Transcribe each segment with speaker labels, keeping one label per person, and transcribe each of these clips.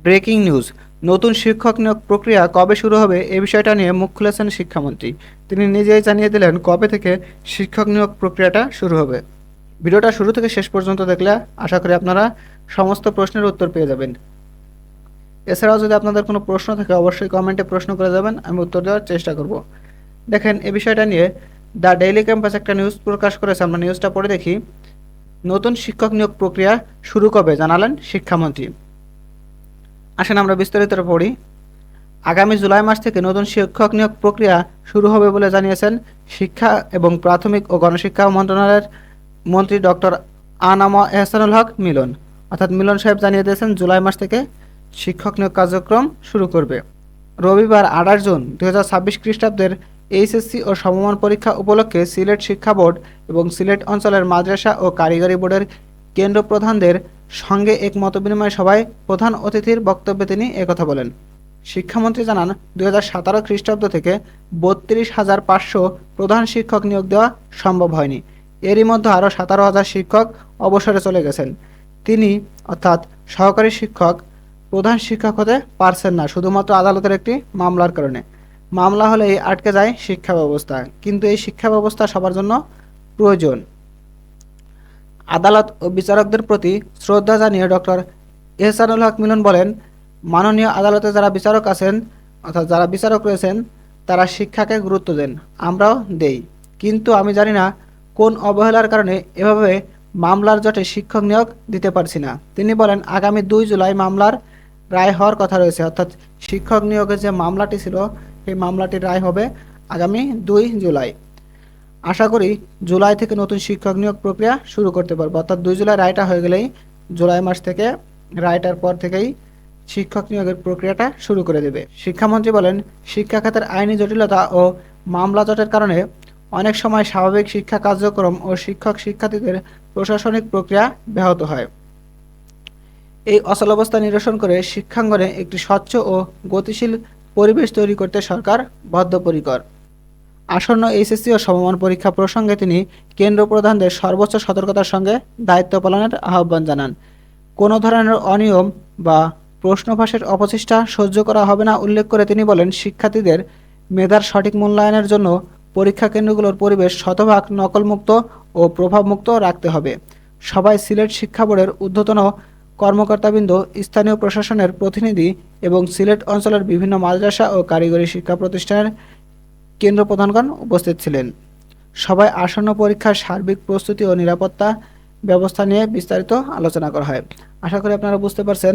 Speaker 1: Breaking news, নতুন শিক্ষক নিয়োগ প্রক্রিয়া কবে শুরু হবে এ বিষয়টা নিয়ে মুখ খুলেছেন শিক্ষামন্ত্রী। তিনি নিজেই জানিয়ে দিলেন কবে থেকে শিক্ষক নিয়োগ প্রক্রিয়াটা শুরু হবে। ভিডিওটা শুরু থেকে শেষ পর্যন্ত দেখলে আশা করি আপনারা সমস্ত প্রশ্নের উত্তর পেয়ে যাবেন। এছাড়াও যদি আপনাদের কোনো প্রশ্ন থাকে অবশ্যই কমেন্টে প্রশ্ন করে যাবেন, আমি উত্তর দেওয়ার চেষ্টা করব। দেখেন, এ বিষয়টা নিয়ে দ্য ডেইলি ক্যাম্পাস একটা নিউজ প্রকাশ করেছে, আমরা নিউজটা পড়ে দেখি। নতুন শিক্ষক নিয়োগ প্রক্রিয়া শুরু কবে জানালেন শিক্ষামন্ত্রী। আসেন আমরা বিস্তারিত পড়ি। আগামী জুলাই মাস থেকে নতুন শিক্ষক নিয়োগ প্রক্রিয়া শুরু হবে বলে জানিয়েছেন শিক্ষা এবং প্রাথমিক ও গণশিক্ষা মন্ত্রণালয়ের মন্ত্রী ডক্টর আনাম এহসানুল হক মিলন। অর্থাৎ মিলন সাহেব জানিয়ে দিয়েছেন জুলাই মাস থেকে শিক্ষক নিয়োগ কার্যক্রম শুরু করবে। রবিবার 28 জুন 2026 খ্রিস্টাব্দের এইচএসসি ও সমমান পরীক্ষা উপলক্ষে সিলেট শিক্ষা বোর্ড এবং সিলেট অঞ্চলের মাদ্রাসা ও কারিগরি বোর্ডের কেন্দ্র প্রধানদের সঙ্গে এক মতবিনিময় সভায় প্রধান অতিথির বক্তব্যে তিনি একথা বলেন। শিক্ষামন্ত্রী জানান, 2017 খ্রিস্টাব্দ থেকে 32,500 প্রধান শিক্ষক নিয়োগ দেওয়া সম্ভব হয়নি। এরই মধ্যে আরও 17,000 শিক্ষক অবসরে চলে গেছেন। তিনি অর্থাৎ সহকারী শিক্ষক প্রধান শিক্ষক হতে পারছেন না শুধুমাত্র আদালতের একটি মামলার কারণে। মামলা হলেই আটকে যায় শিক্ষা ব্যবস্থা, কিন্তু এই শিক্ষা ব্যবস্থা সবার জন্য প্রয়োজন। আদালত ও বিচারকদের প্রতি শ্রদ্ধা জানিয়ে ডক্টর এহসানুল হক মিলন বলেন, মাননীয় আদালতে যারা বিচারক আছেন অর্থাৎ যারা বিচারক রয়েছেন তারা শিক্ষাকে গুরুত্ব দেন, আমরাও দেই, কিন্তু আমি জানি না কোন অবহেলার কারণে এভাবে মামলার জটে শিক্ষক নিয়োগ দিতে পারছি না। তিনি বলেন, আগামী 2 জুলাই মামলার রায় হওয়ার কথা রয়েছে, অর্থাৎ শিক্ষক নিয়োগের যে মামলাটি ছিল সেই মামলাটির রায় হবে আগামী 2 জুলাই। আশা করি জুলাই থেকে নতুন শিক্ষক নিয়োগ প্রক্রিয়া শুরু করতে পারবো, অর্থাৎ 2 জুলাই রায়টা হয়ে গেলেই জুলাই মাস থেকে রায়টার পর থেকেই শিক্ষক নিয়োগের প্রক্রিয়াটা শুরু করে দেবে। শিক্ষামন্ত্রী বলেন, শিক্ষা খাতের আইনি জটিলতা ও মামলা জটের কারণে অনেক সময় স্বাভাবিক শিক্ষা কার্যক্রম ও শিক্ষক শিক্ষার্থীদের প্রশাসনিক প্রক্রিয়া ব্যাহত হয়। এই অচলাবস্থা নিরসন করে শিক্ষাঙ্গনে একটি স্বচ্ছ ও গতিশীল পরিবেশ তৈরি করতে সরকার বদ্ধপরিকর। আসন্ন এইচএসসি ও সমমান পরীক্ষা প্রসঙ্গে তিনি কেন্দ্র প্রধানদের সর্বোচ্চ সতর্কতার সঙ্গে দায়িত্ব পালনের আহ্বান জানান। কোনো ধরনের অনিয়ম বা প্রশ্নফাঁসের অপচেষ্টা সহ্য করা হবে না উল্লেখ করে তিনি বলেন, শিক্ষার্থীদের মেধার সঠিক মূল্যায়নের জন্য পরীক্ষা কেন্দ্রগুলোর পরিবেশ শতভাগ নকলমুক্ত ও প্রভাবমুক্ত রাখতে হবে। সবাই সিলেট শিক্ষা বোর্ডের ঊর্ধ্বতন কর্মকর্তাবৃন্দ, স্থানীয় প্রশাসনের প্রতিনিধি এবং সিলেট অঞ্চলের বিভিন্ন মাদ্রাসা ও কারিগরি শিক্ষা প্রতিষ্ঠানের কেন্দ্র প্রধানগণ উপস্থিত ছিলেন। সবাই আসন্ন পরীক্ষার সার্বিক প্রস্তুতি ও নিরাপত্তা ব্যবস্থা নিয়ে বিস্তারিত আলোচনা করা হয়। আশা করি আপনারা বুঝতে পারছেন,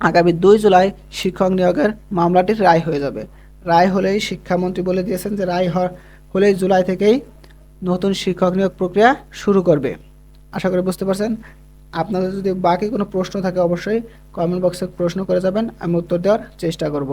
Speaker 1: আগামী 2 জুলাই শিক্ষক নিয়োগের মামলাটির রায় হয়ে যাবে। রায় হলেই শিক্ষামন্ত্রী বলে দিয়েছেন যে রায় হলেই জুলাই থেকেই নতুন শিক্ষক নিয়োগ প্রক্রিয়া শুরু করবে। আশা করি বুঝতে পারছেন। আপনাদের যদি বাকি কোনো প্রশ্ন থাকে অবশ্যই কমেন্ট বক্সে প্রশ্ন করে যাবেন, আমি উত্তর দেওয়ার চেষ্টা করব।